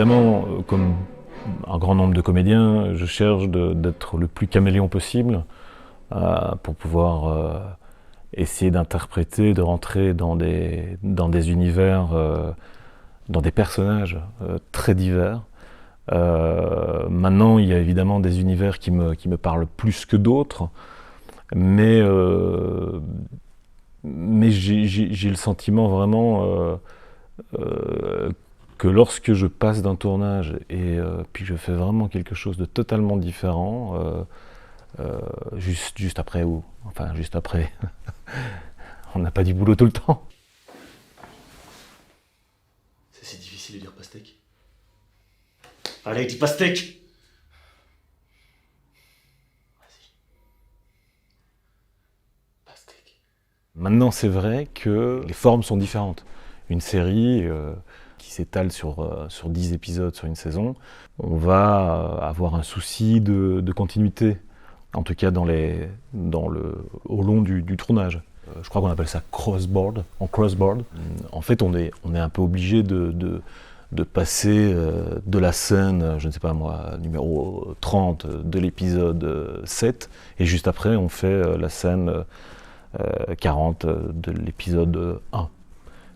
évidemment, comme un grand nombre de comédiens, je cherche d'être le plus caméléon possible pour pouvoir essayer d'interpréter, de rentrer dans des univers, dans des personnages très divers. Maintenant, il y a évidemment des univers qui me parlent plus que d'autres, mais j'ai le sentiment vraiment que lorsque je passe d'un tournage et puis je fais vraiment quelque chose de totalement différent, juste après, on n'a pas du boulot tout le temps. C'est si difficile de dire pastèque. Allez, dis pastèque! Vas-y. Pastèque. Maintenant, c'est vrai que les formes sont différentes. Une série qui s'étale sur 10 épisodes sur une saison, on va avoir un souci de continuité, en tout cas au long du tournage. Je crois qu'on appelle ça crossboard. En fait, on est un peu obligé de passer de la scène, je ne sais pas moi, numéro 30 de l'épisode 7, et juste après, on fait la scène 40 de l'épisode 1.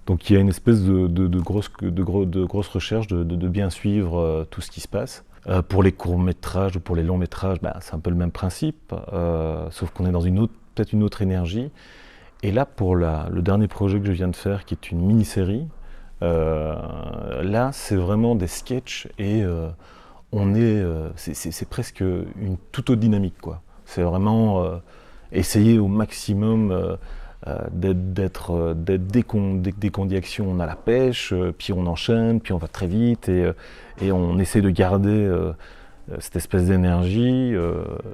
Donc il y a une espèce de grosse recherche de bien suivre tout ce qui se passe. Pour les courts-métrages ou pour les longs-métrages, c'est un peu le même principe, sauf qu'on est dans peut-être une autre énergie. Et là, pour le dernier projet que je viens de faire, qui est une mini-série, là, c'est vraiment des sketchs et c'est presque une toute autre dynamique, quoi. C'est vraiment essayer au maximum dès qu'on dit action, on a la pêche, puis on enchaîne, puis on va très vite et on essaie de garder cette espèce d'énergie.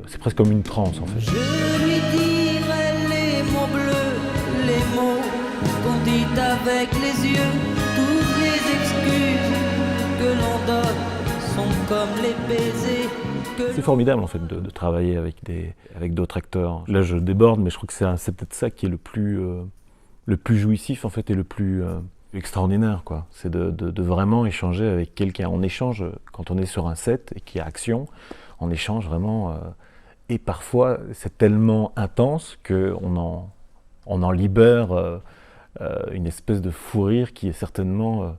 C'est presque comme une transe, en fait. Je lui dirai les mots bleus, les mots qu'on dit avec les yeux. Toutes les excuses que l'on donne sont comme les baisers. C'est formidable en fait de travailler avec d'autres acteurs. Là je déborde, mais je crois que c'est peut-être ça qui est le plus jouissif en fait et le plus extraordinaire, quoi. C'est de vraiment échanger avec quelqu'un. On échange quand on est sur un set et qu'il y a action, on échange vraiment et parfois c'est tellement intense qu'on en libère une espèce de fou rire qui est certainement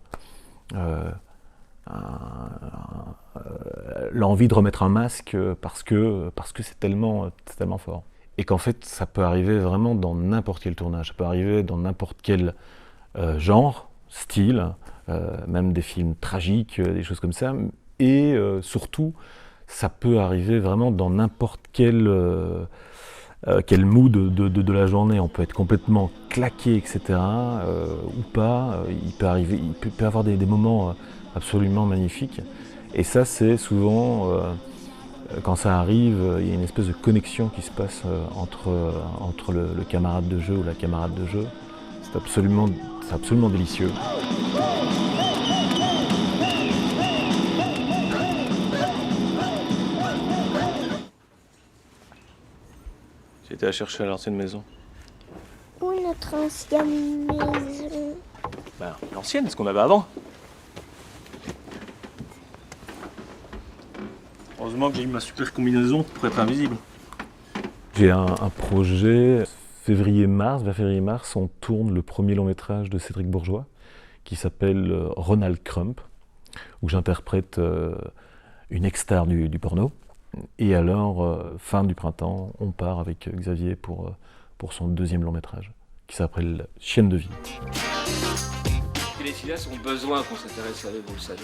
l'envie de remettre un masque parce que c'est tellement fort. Et qu'en fait, ça peut arriver vraiment dans n'importe quel tournage, ça peut arriver dans n'importe quel genre, style, même des films tragiques, des choses comme ça. Et surtout, ça peut arriver vraiment dans n'importe quel mood de la journée. On peut être complètement claqué, etc. Ou pas. Il peut y avoir des moments absolument magnifique. Et ça, c'est souvent, quand ça arrive, il y a une espèce de connexion qui se passe entre le camarade de jeu ou la camarade de jeu. C'est absolument délicieux. J'ai été la chercher à l'ancienne maison. Où est notre ancienne maison? L'ancienne, ce qu'on avait avant. Heureusement que j'ai eu ma super combinaison pour être invisible. J'ai un projet, vers février-mars, on tourne le premier long-métrage de Cédric Bourgeois qui s'appelle Ronald Crump, où j'interprète une ex-star du porno. Et alors, fin du printemps, on part avec Xavier pour son deuxième long-métrage, qui s'appelle Chienne de vie. Les filles ont besoin qu'on s'intéresse à eux, vous le savez.